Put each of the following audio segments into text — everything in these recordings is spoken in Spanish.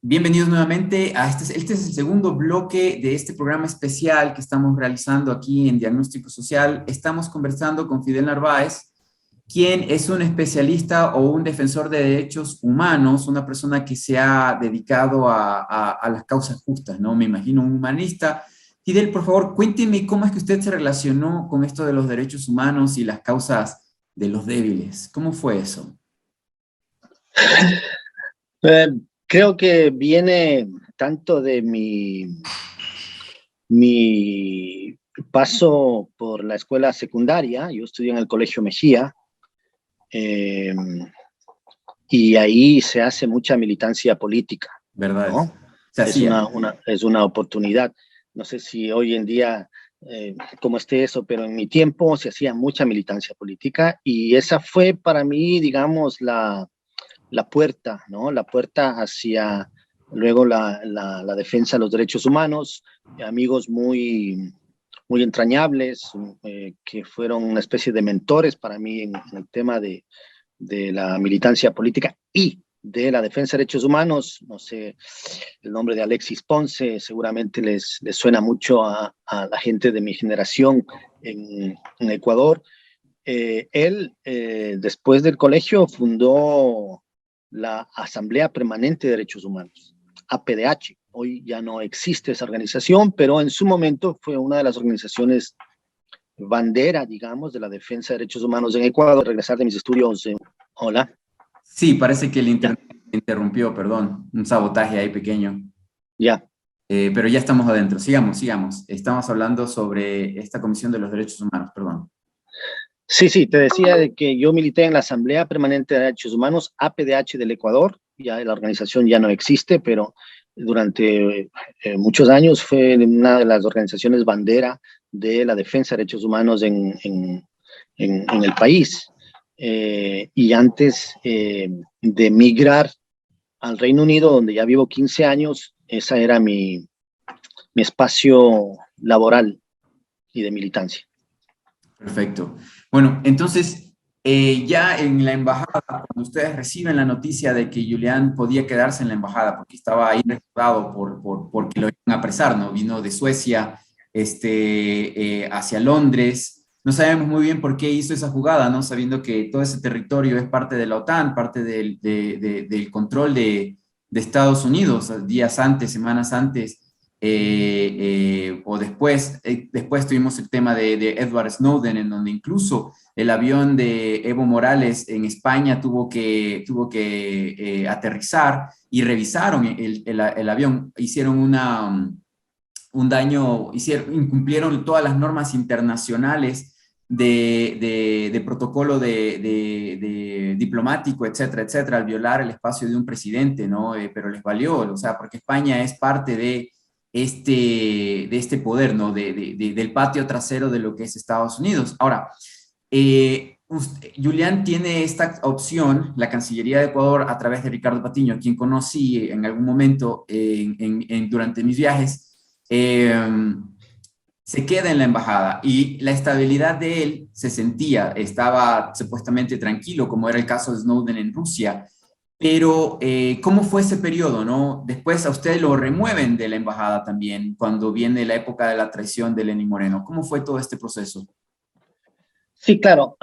Bienvenidos nuevamente a este es el segundo bloque de este programa especial que estamos realizando aquí en Diagnóstico Social. Estamos conversando con Fidel Narváez, quien es un especialista o un defensor de derechos humanos, una persona que se ha dedicado a las causas justas, ¿no? Me imagino un humanista. Fidel, por favor, cuénteme cómo es que usted se relacionó con esto de los derechos humanos y las causas de los débiles. ¿Cómo fue eso? Eh, Creo que viene tanto de mi paso por la escuela secundaria. Yo estudié en el Colegio Mejía, eh, y ahí se hace mucha militancia política, ¿Verdad? ¿no? Se Es hacía. es una oportunidad. No sé si hoy en día, cómo esté eso, pero en mi tiempo se hacía mucha militancia política y esa fue para mí, digamos, la puerta, ¿no? La puerta hacia luego la defensa de los derechos humanos, amigos muy entrañables, que fueron una especie de mentores para mí en el tema de la militancia política y de la defensa de derechos humanos. No sé, el nombre de Alexis Ponce seguramente les suena mucho a la gente de mi generación en Ecuador. Él, después del colegio, fundó la Asamblea Permanente de Derechos Humanos, APDH. Hoy ya no existe esa organización, pero en su momento fue una de las organizaciones bandera, digamos, de la defensa de derechos humanos en Ecuador. Regresar de mis estudios. Hola. Sí, parece que el Ya, internet interrumpió, perdón, un sabotaje ahí pequeño. ya. Pero ya estamos adentro. Sigamos, sigamos. Estamos hablando sobre esta Comisión de los Derechos Humanos, perdón. Sí, sí, te decía de que yo milité en la Asamblea Permanente de Derechos Humanos, APDH del Ecuador. Ya la organización ya no existe, pero durante muchos años fue una de las organizaciones bandera de la defensa de derechos humanos en el país. Y antes de migrar al Reino Unido, donde ya vivo 15 años, esa era mi espacio laboral y de militancia. Perfecto. Bueno, entonces, ya en la embajada, cuando ustedes reciben la noticia de que Julián podía quedarse en la embajada porque estaba ahí reclutado porque lo iban a apresar, ¿no? Vino de Suecia hacia Londres. No sabemos muy bien por qué hizo esa jugada, ¿no? Sabiendo que todo ese territorio es parte de la OTAN, parte del control de Estados Unidos, días antes, semanas antes o después tuvimos el tema de Edward Snowden, en donde incluso el avión de Evo Morales en España tuvo que aterrizar y revisaron el avión, hicieron un daño, incumplieron todas las normas internacionales de protocolo de diplomático, etcétera, etcétera, al violar el espacio de un presidente, ¿no? Pero les valió, o sea, porque España es parte de este poder, ¿no? Del patio trasero de lo que es Estados Unidos. Ahora, Julián tiene esta opción, la Cancillería de Ecuador, a través de Ricardo Patiño, a quien conocí en algún momento durante mis viajes. Se queda en la embajada y la estabilidad de él se sentía, estaba supuestamente tranquilo, como era el caso de Snowden en Rusia, pero ¿cómo fue ese periodo, no? Después a usted lo remueven de la embajada también, cuando viene la época de la traición de Lenín Moreno. ¿Cómo fue todo este proceso? Sí, claro.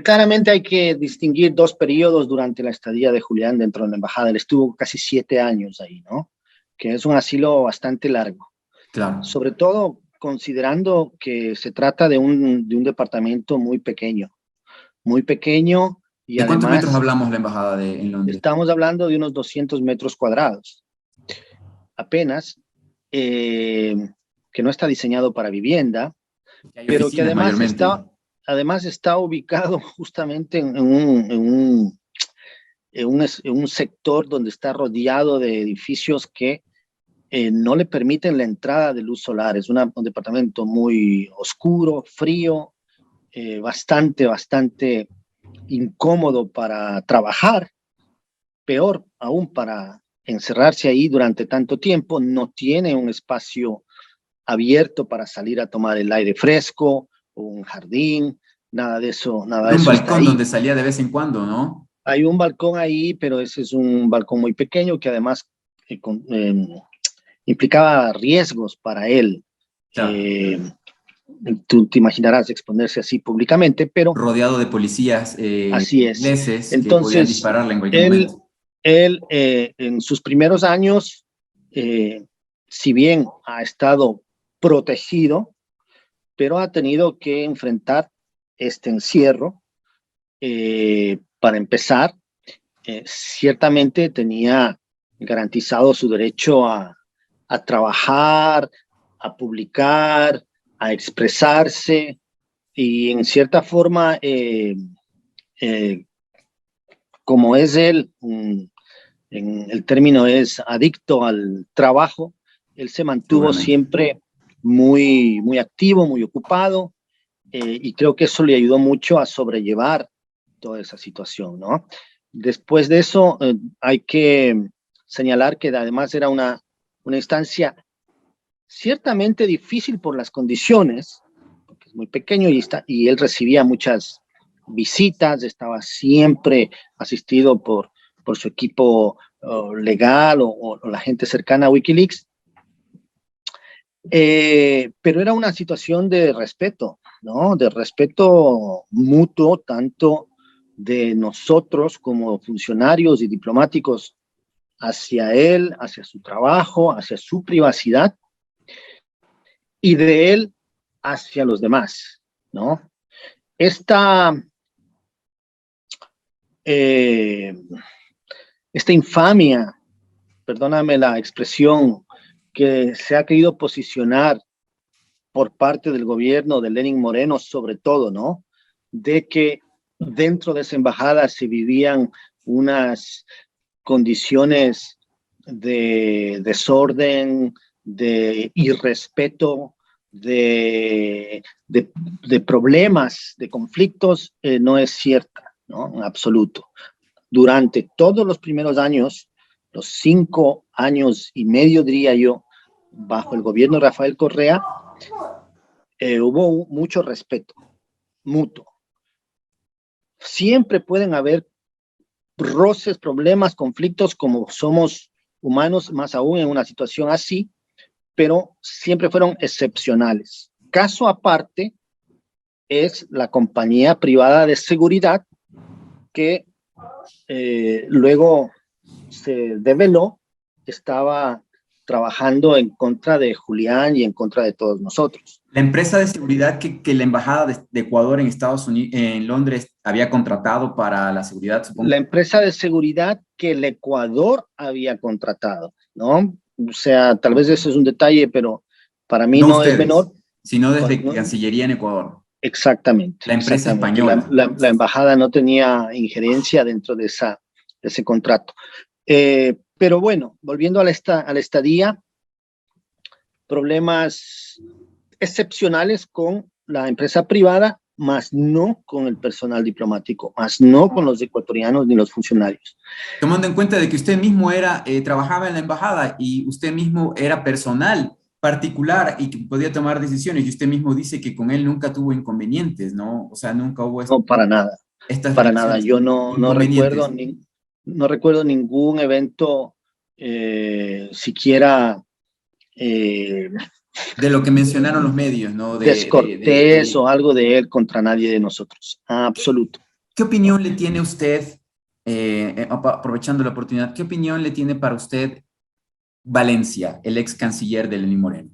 Claramente hay que distinguir dos periodos durante la estadía de Julián dentro de la embajada. Él estuvo casi 7 años ahí, ¿no? Que es un asilo bastante largo. Claro. Sobre todo considerando que se trata de un departamento muy pequeño y ¿De cuántos metros además hablamos la embajada en Londres? estamos hablando de unos 200 metros cuadrados, apenas, eh, que no está diseñado para vivienda, Que hay pero que oficinas mayormente. además está ubicado justamente en un sector donde está rodeado de edificios que no le permiten la entrada de luz solar. Es un departamento muy oscuro, frío, bastante incómodo para trabajar, peor aún para encerrarse ahí durante tanto tiempo. No tiene un espacio abierto para salir a tomar el aire fresco o un jardín, nada de Un eso está balcón ahí. donde salía de vez en cuando, ¿no? Hay un balcón ahí, pero ese es un balcón muy pequeño que además implicaba riesgos para él. Claro. Tú te imaginarás exponerse así públicamente, pero Rodeado de policías así es. ingleses que podían Entonces, dispararle en cualquier él, momento. él en sus primeros años, si bien ha estado protegido, pero ha tenido que enfrentar este encierro. Para empezar, ciertamente tenía garantizado su derecho a trabajar, a publicar, a expresarse y en cierta forma, eh, como es él, en el término es adicto al trabajo, él se mantuvo Seguramente. siempre muy, muy activo, muy ocupado, y creo que eso le ayudó mucho a sobrellevar toda esa situación, ¿no? Después de eso, hay que señalar que además era una instancia ciertamente difícil por las condiciones, porque es muy pequeño y él recibía muchas visitas, estaba siempre asistido por su equipo legal o la gente cercana a Wikileaks, pero era una situación de respeto, ¿no? De respeto mutuo, tanto de nosotros como funcionarios y diplomáticos hacia él, hacia su trabajo, hacia su privacidad, y de él hacia los demás, ¿no? Esta, eh, esta infamia, perdóname la expresión, que se ha querido posicionar por parte del gobierno de Lenín Moreno, sobre todo, ¿no? De que dentro de esa embajada se vivían unas condiciones de desorden, de irrespeto, de problemas, de conflictos, no es cierta, ¿no? En absoluto. Durante todos los primeros años, los 5 años y medio, diría yo, bajo el gobierno de Rafael Correa, hubo mucho respeto mutuo. Siempre pueden haber roces, problemas, conflictos, como somos humanos, más aún en una situación así, pero siempre fueron excepcionales. Caso aparte es la compañía privada de seguridad que luego se develó, estaba trabajando en contra de Julián y en contra de todos nosotros. La empresa de seguridad que la Embajada de Ecuador en Estados Unidos, en Londres, había contratado para la seguridad, supongo. La empresa de seguridad que el Ecuador había contratado, ¿no? O sea, tal vez ese es un detalle, pero para mí No no es menor. ustedes, sino desde ¿No? Cancillería en Ecuador. Exactamente, La empresa exactamente. española. La embajada no tenía injerencia dentro de ese contrato. Pero bueno, volviendo a la estadía, problemas excepcionales con la empresa privada, más no con el personal diplomático, más no con los ecuatorianos ni los funcionarios. Tomando en cuenta de que usted mismo trabajaba en la embajada y usted mismo era personal particular y que podía tomar decisiones, y usted mismo dice que con él nunca tuvo inconvenientes, ¿no? O sea, nunca hubo No, para nada, estas para nada. relaciones Yo no recuerdo, inconvenientes. no recuerdo ningún evento, siquiera De lo que mencionaron los medios, ¿no? descortés o algo de él contra nadie de nosotros. Absoluto. ¿Qué opinión le tiene usted, aprovechando la oportunidad, qué opinión le tiene para usted Valencia, el ex canciller de Lenín Moreno?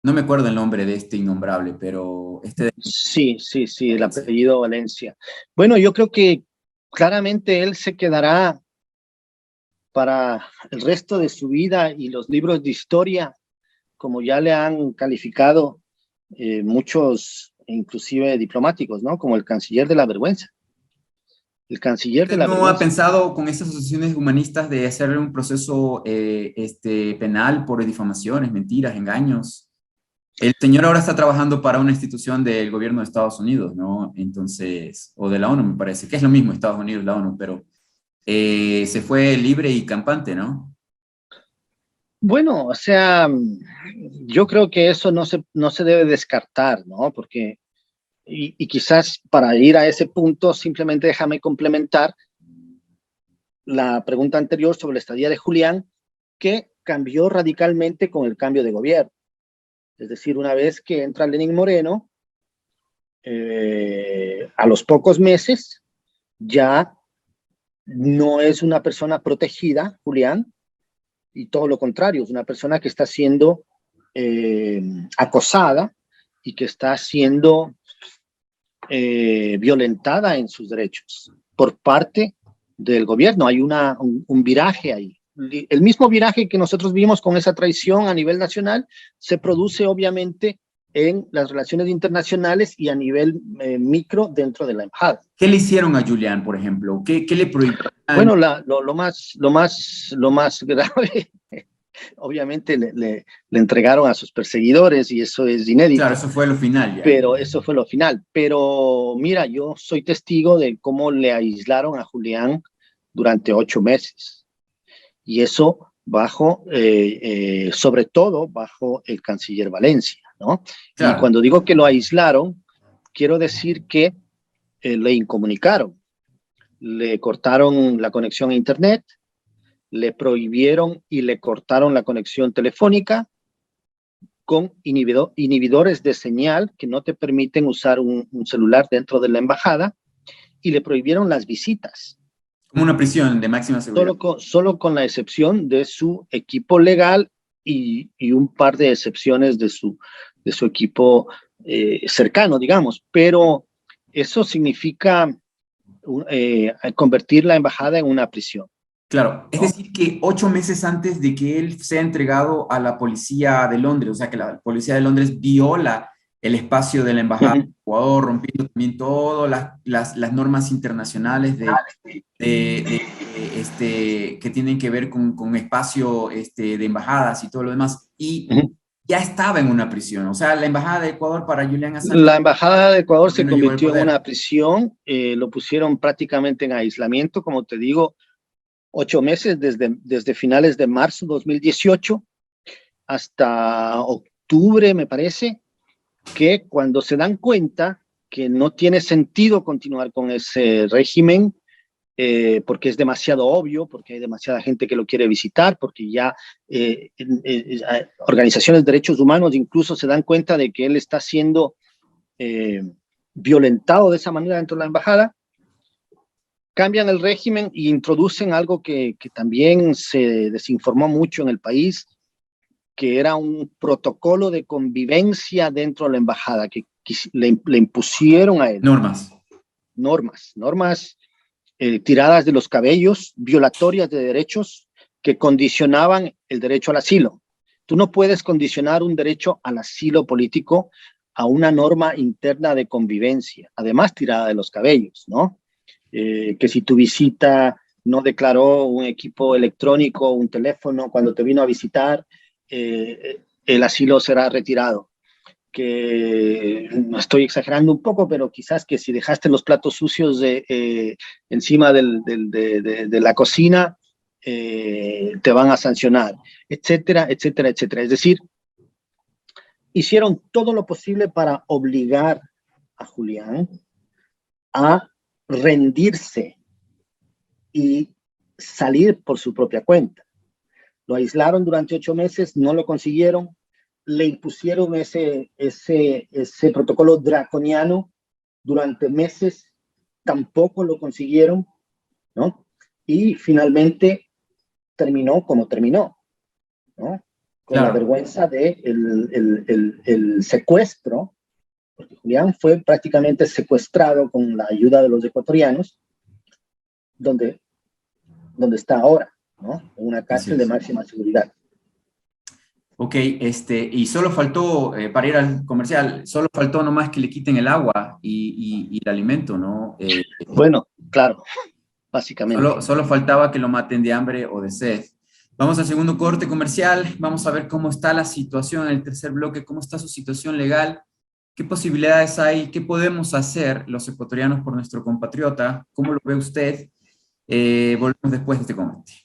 No me acuerdo el nombre de este innombrable, pero Sí, el Valencia. apellido Valencia. Bueno, yo creo que claramente él se quedará para el resto de su vida y los libros de historia, como ya le han calificado muchos, inclusive diplomáticos, ¿no? Como el canciller de la vergüenza. El canciller de ¿Usted la no ha vergüenza. pensado con estas asociaciones humanistas de hacer un proceso penal por difamaciones, mentiras, engaños? El señor ahora está trabajando para una institución del gobierno de Estados Unidos, ¿no? Entonces, o de la ONU, me parece, que es lo mismo, Estados Unidos, la ONU, pero se fue libre y campante, ¿no? Bueno, o sea, yo creo que eso no se debe descartar, ¿no? Porque, y quizás para ir a ese punto, simplemente déjame complementar la pregunta anterior sobre la estadía de Julián, que cambió radicalmente con el cambio de gobierno. Es decir, una vez que entra Lenín Moreno, a los pocos meses ya no es una persona protegida, Julián, y todo lo contrario, es una persona que está siendo acosada y que está siendo violentada en sus derechos por parte del gobierno. Hay un viraje ahí. El mismo viraje que nosotros vimos con esa traición a nivel nacional se produce obviamente en las relaciones internacionales y a nivel micro dentro de la embajada. ¿Qué le hicieron a Julián, por ejemplo? ¿Qué le prohibieron? Bueno, lo más grave, obviamente le entregaron a sus perseguidores y eso es inédito. Claro, eso fue lo final ya. Pero eso fue lo final. Pero mira, yo soy testigo de cómo le aislaron a Julián durante 8 meses. Y eso bajo, sobre todo bajo el canciller Valencia, ¿no? Claro. Y cuando digo que lo aislaron, quiero decir que le incomunicaron, le cortaron la conexión a internet, le prohibieron y le cortaron la conexión telefónica con inhibidores de señal que no te permiten usar un celular dentro de la embajada, y le prohibieron las visitas. Como una prisión de máxima seguridad. Solo con la excepción de su equipo legal y un par de excepciones de su equipo cercano, digamos. Pero eso significa convertir la embajada en una prisión. Claro, es decir que 8 meses antes de que él sea entregado a la policía de Londres, o sea que la policía de Londres viola el espacio de la embajada de Ecuador, rompiendo también todas las normas internacionales que tienen que ver con espacio de embajadas y todo lo demás, y ya estaba en una prisión. O sea, la embajada de Ecuador para Julián Assange... La embajada de Ecuador se convirtió en una prisión, lo pusieron prácticamente en aislamiento, como te digo, 8 meses, desde finales de marzo 2018 hasta octubre, me parece, que cuando se dan cuenta que no tiene sentido continuar con ese régimen, porque es demasiado obvio, porque hay demasiada gente que lo quiere visitar, porque ya organizaciones de derechos humanos incluso se dan cuenta de que él está siendo violentado de esa manera dentro de la embajada, cambian el régimen e introducen algo que también se desinformó mucho en el país, que era un protocolo de convivencia dentro de la embajada, que le impusieron a él. Normas tiradas de los cabellos, violatorias de derechos que condicionaban el derecho al asilo. Tú no puedes condicionar un derecho al asilo político a una norma interna de convivencia, además tirada de los cabellos, ¿no? Que si tu visita no declaró un equipo electrónico, un teléfono, cuando te vino a visitar, el asilo será retirado. Que no estoy exagerando un poco, pero quizás que si dejaste los platos sucios encima de la cocina, te van a sancionar, etcétera, etcétera, etcétera. Es decir, hicieron todo lo posible para obligar a Julián a rendirse y salir por su propia cuenta. Lo aislaron durante 8 meses, no lo consiguieron, le impusieron ese protocolo draconiano durante meses, tampoco lo consiguieron, ¿no? Y finalmente terminó como terminó, ¿no? Con la vergüenza de el secuestro, porque Julián fue prácticamente secuestrado con la ayuda de los ecuatorianos, donde está ahora, ¿no? En una cárcel de máxima seguridad. Ok, y solo faltó, para ir al comercial, solo faltó nomás que le quiten el agua y el alimento, ¿no? Bueno, claro, básicamente. Solo faltaba que lo maten de hambre o de sed. Vamos al segundo corte comercial, vamos a ver cómo está la situación en el tercer bloque, cómo está su situación legal, qué posibilidades hay, qué podemos hacer los ecuatorianos por nuestro compatriota, cómo lo ve usted. Volvemos después de este comercial.